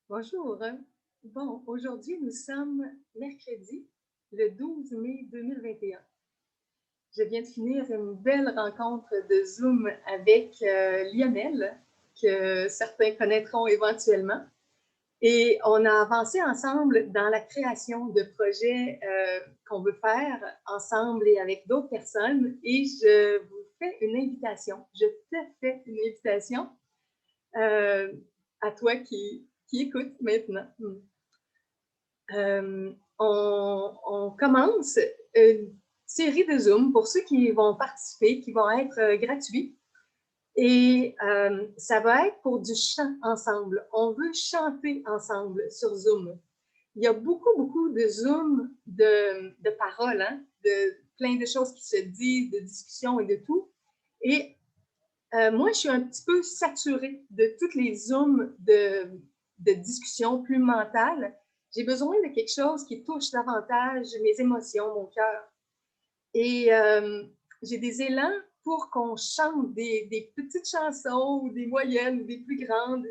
Bonjour. Bon, aujourd'hui, nous sommes mercredi, le 12 mai 2021. Je viens de finir une belle rencontre de Zoom avec Lionel, que certains connaîtront éventuellement. Et on a avancé ensemble dans la création de projets qu'on veut faire ensemble et avec d'autres personnes. Et je vous fais une invitation. Je te fais une invitation euh, à toi qui écoute maintenant. On commence une série de Zoom pour ceux qui vont participer, qui vont être gratuits. Et ça va être pour du chant ensemble. On veut chanter ensemble sur Zoom. Il y a beaucoup de Zoom de paroles, hein, de plein de choses qui se disent, de discussions et de tout. Et moi, je suis un petit peu saturée de toutes les Zooms de discussions plus mentales. J'ai besoin de quelque chose qui touche davantage mes émotions, mon cœur. Et j'ai des élans pour qu'on chante des petites chansons ou des moyennes ou des plus grandes,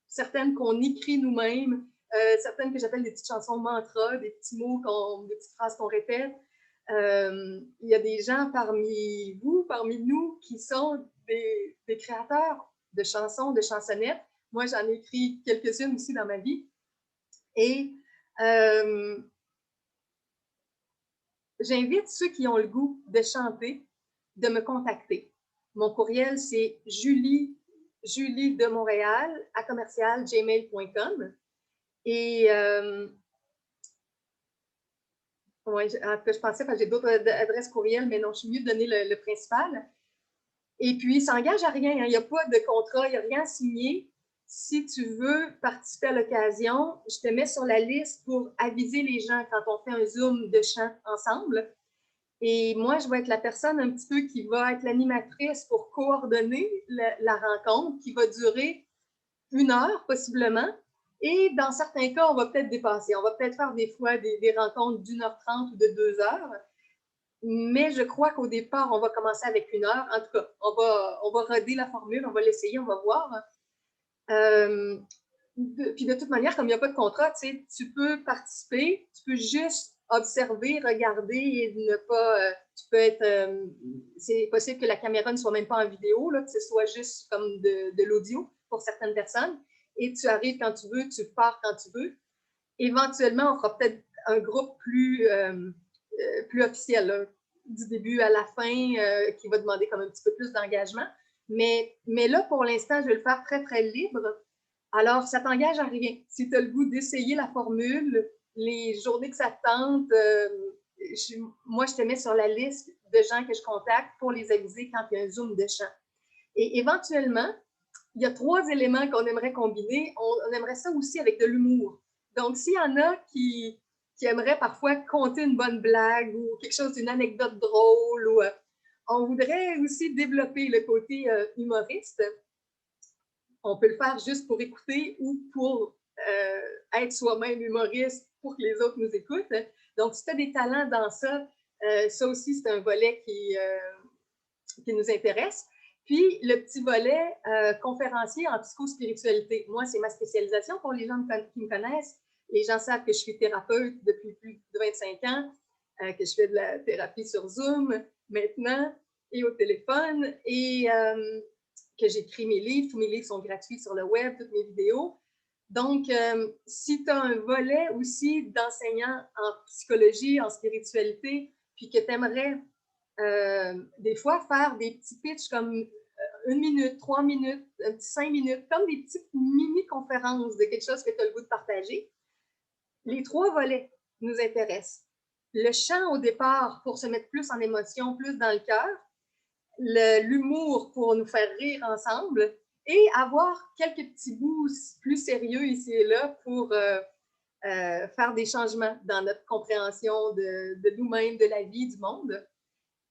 certaines qu'on écrit nous-mêmes, certaines que j'appelle des petites chansons mantra, des petits mots, des petites phrases qu'on répète. Il y a des gens parmi vous, parmi nous, qui sont des créateurs de chansons, de chansonnettes. Moi, j'en ai écrit quelques-unes aussi dans ma vie. Et j'invite ceux qui ont le goût de chanter de me contacter. Mon courriel, c'est julie de Montréal à commercial@gmail.com. Et ouais, en tout cas, je pensais que j'ai d'autres adresses courriel, mais non, je suis mieux de donner le principal. Et puis, ça n'engage à rien. Il n'y a pas de contrat, il n'y a rien signé. Si tu veux participer à l'occasion, je te mets sur la liste pour aviser les gens quand on fait un Zoom de chant ensemble. Et moi, je vais être la personne un petit peu qui va être l'animatrice pour coordonner la rencontre qui va durer 1 heure possiblement. Et dans certains cas, on va peut-être dépasser. On va peut-être faire des fois des rencontres d'1h30 ou de 2 heures. Mais je crois qu'au départ, on va commencer avec 1 heure. En tout cas, on va roder la formule, on va l'essayer, on va voir. Puis de toute manière, comme il n'y a pas de contrat, tu peux participer, tu peux juste observer, regarder et ne pas. Tu peux être. C'est possible que la caméra ne soit même pas en vidéo, là, que ce soit juste comme de l'audio pour certaines personnes. Et tu arrives quand tu veux, tu pars quand tu veux. Éventuellement, on fera peut-être un groupe plus officiel, là, du début à la fin, qui va demander comme un petit peu plus d'engagement. Mais là, pour l'instant, je vais le faire très libre. Alors, ça t'engage à rien. Si tu as le goût d'essayer la formule, les journées que ça te tente, moi, je te mets sur la liste de gens que je contacte pour les aviser quand il y a un Zoom de chant. Et éventuellement, il y a 3 éléments qu'on aimerait combiner. On aimerait ça aussi avec de l'humour. Donc, s'il y en a qui aimeraient parfois conter une bonne blague ou quelque chose, une anecdote drôle, ou on voudrait aussi développer le côté humoriste. On peut le faire juste pour écouter ou pour être soi-même humoriste pour que les autres nous écoutent. Donc, si tu as des talents dans ça, ça aussi, c'est un volet qui nous intéresse. Puis, le petit volet conférencier en psychospiritualité. Moi, c'est ma spécialisation pour les gens qui me connaissent. Les gens savent que je suis thérapeute depuis plus de 25 ans, que je fais de la thérapie sur Zoom maintenant et au téléphone. Et que j'écris mes livres. Tous mes livres sont gratuits sur le web, toutes mes vidéos. Donc, si tu as un volet aussi d'enseignant en psychologie, en spiritualité, puis que tu aimerais des fois faire des petits pitchs comme 1 minute, 3 minutes, 5 minutes, comme des petites mini-conférences de quelque chose que tu as le goût de partager, les 3 volets nous intéressent. Le chant au départ pour se mettre plus en émotion, plus dans le cœur, l'humour pour nous faire rire ensemble et avoir quelques petits bouts plus sérieux ici et là pour faire des changements dans notre compréhension de nous-mêmes, de la vie, du monde.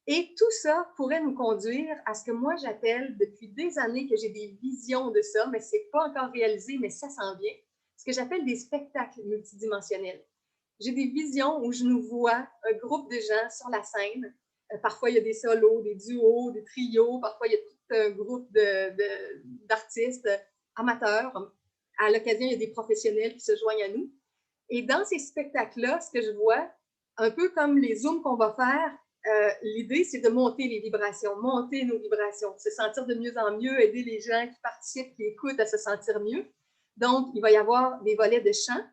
Et tout ça pourrait nous conduire à ce que moi j'appelle depuis des années que j'ai des visions de ça, mais c'est pas encore réalisé, mais ça s'en vient, ce que j'appelle des spectacles multidimensionnels. J'ai des visions où je nous vois un groupe de gens sur la scène. Parfois, il y a des solos, des duos, des trios. Parfois, il y a tout un groupe d'artistes amateurs. À l'occasion, il y a des professionnels qui se joignent à nous. Et dans ces spectacles-là, ce que je vois, un peu comme les Zooms qu'on va faire, l'idée, c'est de monter les vibrations, monter nos vibrations, se sentir de mieux en mieux, aider les gens qui participent, qui écoutent à se sentir mieux. Donc, il va y avoir des volets de chant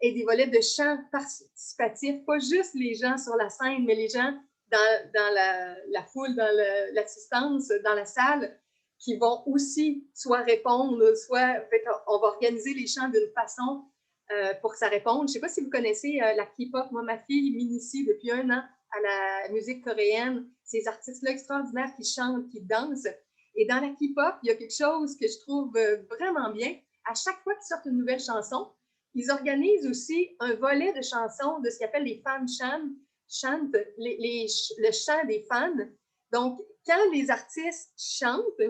et des volets de chant participatifs, pas juste les gens sur la scène, mais les gens dans la foule, dans l'assistance, dans la salle, qui vont aussi soit répondre, soit on va organiser les chants d'une façon pour que ça réponde. Je ne sais pas si vous connaissez la K-pop. Moi, ma fille m'initie depuis 1 an à la musique coréenne. Ces artistes-là extraordinaires qui chantent, qui dansent. Et dans la K-pop, il y a quelque chose que je trouve vraiment bien. À chaque fois qu'ils sortent une nouvelle chanson, ils organisent aussi un volet de chansons de ce qu'ils appellent les fan chant, le chant des fans. Donc, quand les artistes chantent,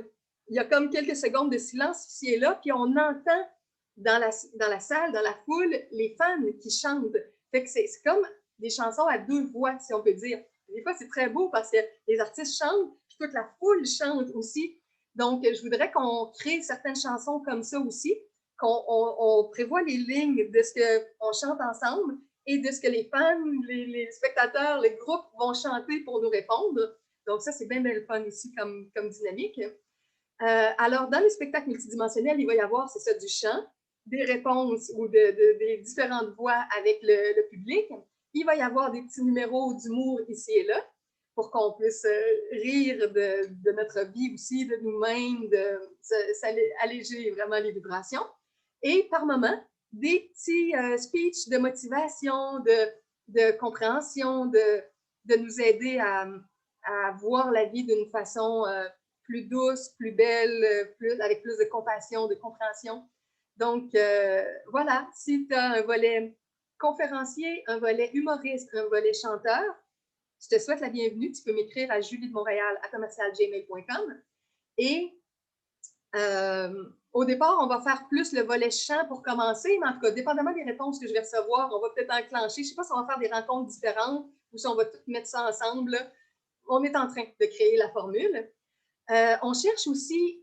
il y a comme quelques secondes de silence ici et là, puis on entend dans la salle, dans la foule, les fans qui chantent. Fait que c'est comme des chansons à 2 voix, si on peut dire. Des fois, c'est très beau parce que les artistes chantent, puis toute la foule chante aussi. Donc, je voudrais qu'on crée certaines chansons comme ça aussi, qu'on prévoit les lignes de ce qu'on chante ensemble et de ce que les fans, les spectateurs, les groupes vont chanter pour nous répondre. Donc, ça, c'est bien, bien le fun ici comme dynamique. Alors, dans les spectacles multidimensionnels, il va y avoir, c'est ça, du chant, des réponses ou des différentes voix avec le public. Il va y avoir des petits numéros d'humour ici et là pour qu'on puisse rire de notre vie aussi, de nous-mêmes, alléger vraiment les vibrations. Et par moment, des petits speeches de motivation, de compréhension, de nous aider à voir la vie d'une façon plus douce, plus belle, avec plus de compassion, de compréhension. Donc, voilà, si tu as un volet conférencier, un volet humoriste, un volet chanteur, je te souhaite la bienvenue. Tu peux m'écrire à juliedemontréal@gmail.com. Et au départ, on va faire plus le volet chant pour commencer, mais en tout cas, dépendamment des réponses que je vais recevoir, on va peut-être enclencher. Je ne sais pas si on va faire des rencontres différentes ou si on va tout mettre ça ensemble. Là. On est en train de créer la formule. On cherche aussi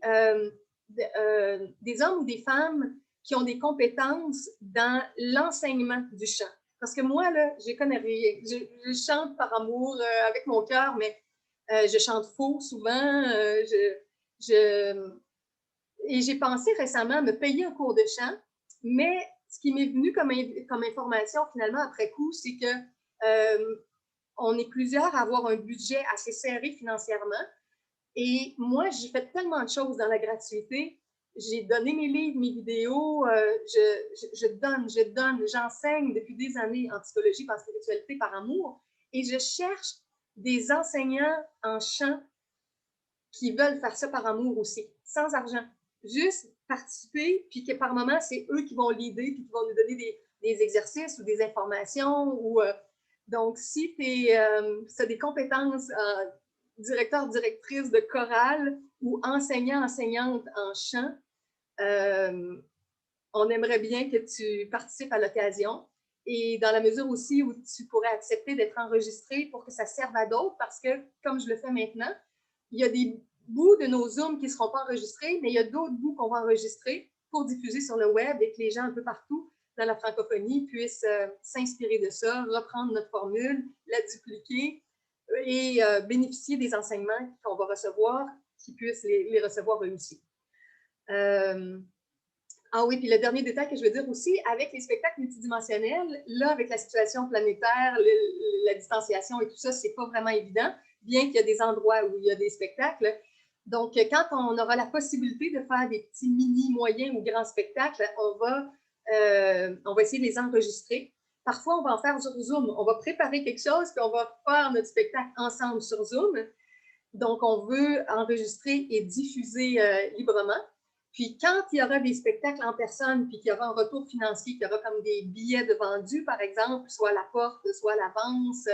des hommes ou des femmes qui ont des compétences dans l'enseignement du chant. Parce que moi, là, je ne connais rien. Je chante par amour avec mon cœur, mais je chante faux souvent. Et j'ai pensé récemment me payer un cours de chant, mais ce qui m'est venu comme information finalement après coup, c'est que on est plusieurs à avoir un budget assez serré financièrement. Et moi, j'ai fait tellement de choses dans la gratuité. J'ai donné mes livres, mes vidéos, je donne, j'enseigne depuis des années en psychologie, en spiritualité, par amour. Et je cherche des enseignants en chant qui veulent faire ça par amour aussi, sans argent. Juste participer, puis que par moment, c'est eux qui vont l'aider, puis qui vont nous donner des exercices ou des informations. Donc, si tu as des compétences directeur, directrice de chorale ou enseignant, enseignante en chant, on aimerait bien que tu participes à l'occasion. Et dans la mesure aussi où tu pourrais accepter d'être enregistré pour que ça serve à d'autres, parce que, comme je le fais maintenant, il y a des bouts de nos Zooms qui ne seront pas enregistrés, mais il y a d'autres bouts qu'on va enregistrer pour diffuser sur le web et que les gens un peu partout dans la francophonie puissent s'inspirer de ça, reprendre notre formule, la dupliquer et bénéficier des enseignements qu'on va recevoir, qu'ils puissent les recevoir eux aussi. Ah oui, puis le dernier détail que je veux dire aussi, avec les spectacles multidimensionnels, là, avec la situation planétaire, la distanciation et tout ça, c'est pas vraiment évident, bien qu'il y a des endroits où il y a des spectacles. Donc, quand on aura la possibilité de faire des petits mini, moyens ou grands spectacles, on va essayer de les enregistrer. Parfois, on va en faire sur Zoom. On va préparer quelque chose, puis on va faire notre spectacle ensemble sur Zoom. Donc, on veut enregistrer et diffuser librement. Puis, quand il y aura des spectacles en personne, puis qu'il y aura un retour financier, qu'il y aura comme des billets de vendus, par exemple, soit à la porte, soit à l'avance,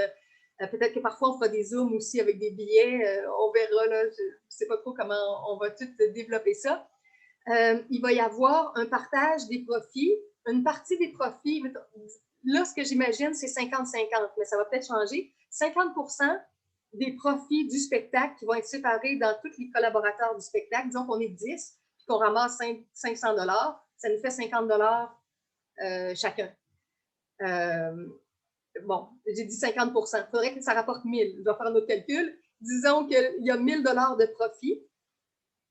peut-être que parfois on fera des Zooms aussi avec des billets, on verra, là, je ne sais pas trop comment on va tout développer ça. Il va y avoir un partage des profits, une partie des profits, là, ce que j'imagine, c'est 50-50, mais ça va peut-être changer. 50% des profits du spectacle qui vont être séparés dans tous les collaborateurs du spectacle. Disons qu'on est 10, puis qu'on ramasse 500 $. ça nous fait 50 chacun. Bon, j'ai dit 50 il faudrait que ça rapporte 1000. Je dois faire un autre calcul. Disons qu'il y a 1000 de profit.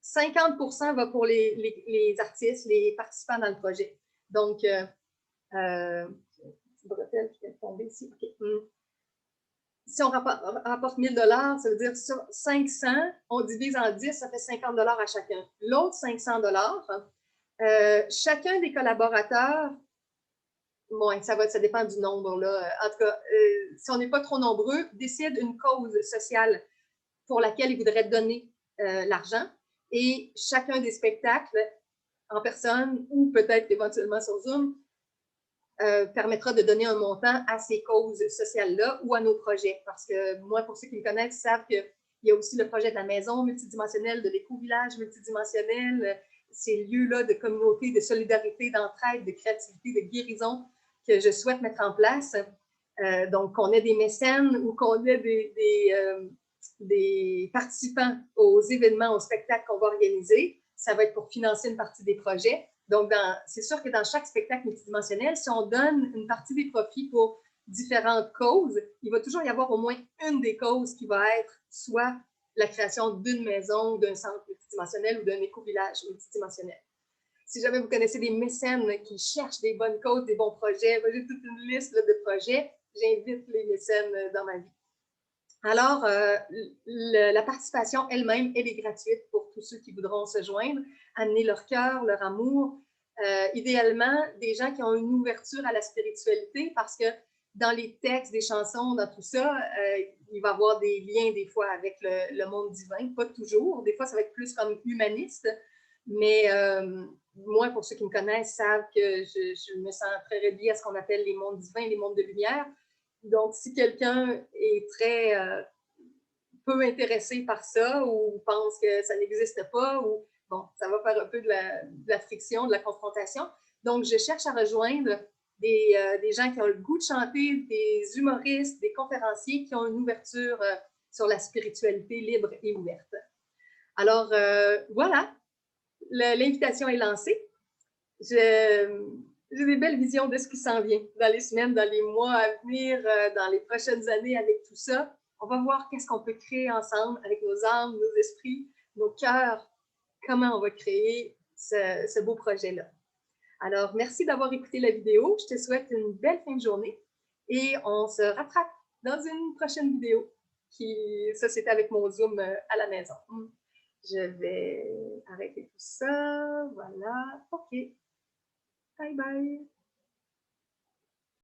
50 va pour les artistes, les participants dans le projet. Donc, bretelle qui vient de tomber ici. Okay. Si on rapporte 1000 ça veut dire sur 500, on divise en 10, ça fait 50 à chacun. L'autre 500 chacun des collaborateurs, bon, ça dépend du nombre. Là. En tout cas, si on n'est pas trop nombreux, décide une cause sociale pour laquelle ils voudraient donner l'argent. Et chacun des spectacles, en personne ou peut-être éventuellement sur Zoom, permettra de donner un montant à ces causes sociales-là ou à nos projets. Parce que moi, pour ceux qui me connaissent, savent qu'il y a aussi le projet de la maison multidimensionnelle, de l'éco-village multidimensionnel, ces lieux-là de communauté, de solidarité, d'entraide, de créativité, de guérison que je souhaite mettre en place. Donc, qu'on ait des mécènes ou qu'on ait des participants aux événements, aux spectacles qu'on va organiser. Ça va être pour financer une partie des projets. Donc, c'est sûr que dans chaque spectacle multidimensionnel, si on donne une partie des profits pour différentes causes, il va toujours y avoir au moins une des causes qui va être soit la création d'une maison, d'un centre multidimensionnel ou d'un éco-village multidimensionnel. Si jamais vous connaissez des mécènes qui cherchent des bonnes causes, des bons projets, j'ai toute une liste là, de projets, j'invite les mécènes dans ma vie. Alors, la participation elle-même, elle est gratuite pour tous ceux qui voudront se joindre, amener leur cœur, leur amour. Idéalement, des gens qui ont une ouverture à la spiritualité, parce que dans les textes des chansons, dans tout ça, il va y avoir des liens des fois avec le monde divin, pas toujours. Des fois, ça va être plus comme humaniste, mais moi, pour ceux qui me connaissent, savent que je me sens très reliée à ce qu'on appelle les mondes divins, les mondes de lumière. Donc, si quelqu'un est très peu intéressé par ça ou pense que ça n'existe pas, ou bon, ça va faire un peu de la friction, de la confrontation. Donc, je cherche à rejoindre des gens qui ont le goût de chanter, des humoristes, des conférenciers qui ont une ouverture sur la spiritualité libre et ouverte. Alors, voilà, l'invitation est lancée. J'ai des belles visions de ce qui s'en vient dans les semaines, dans les mois à venir, dans les prochaines années avec tout ça. On va voir qu'est-ce qu'on peut créer ensemble avec nos âmes, nos esprits, nos cœurs, comment on va créer ce beau projet-là. Alors, merci d'avoir écouté la vidéo. Je te souhaite une belle fin de journée et on se rattrape dans une prochaine vidéo. Ça, c'était avec mon Zoom à la maison. Je vais arrêter tout ça. Voilà. OK. Bye bye.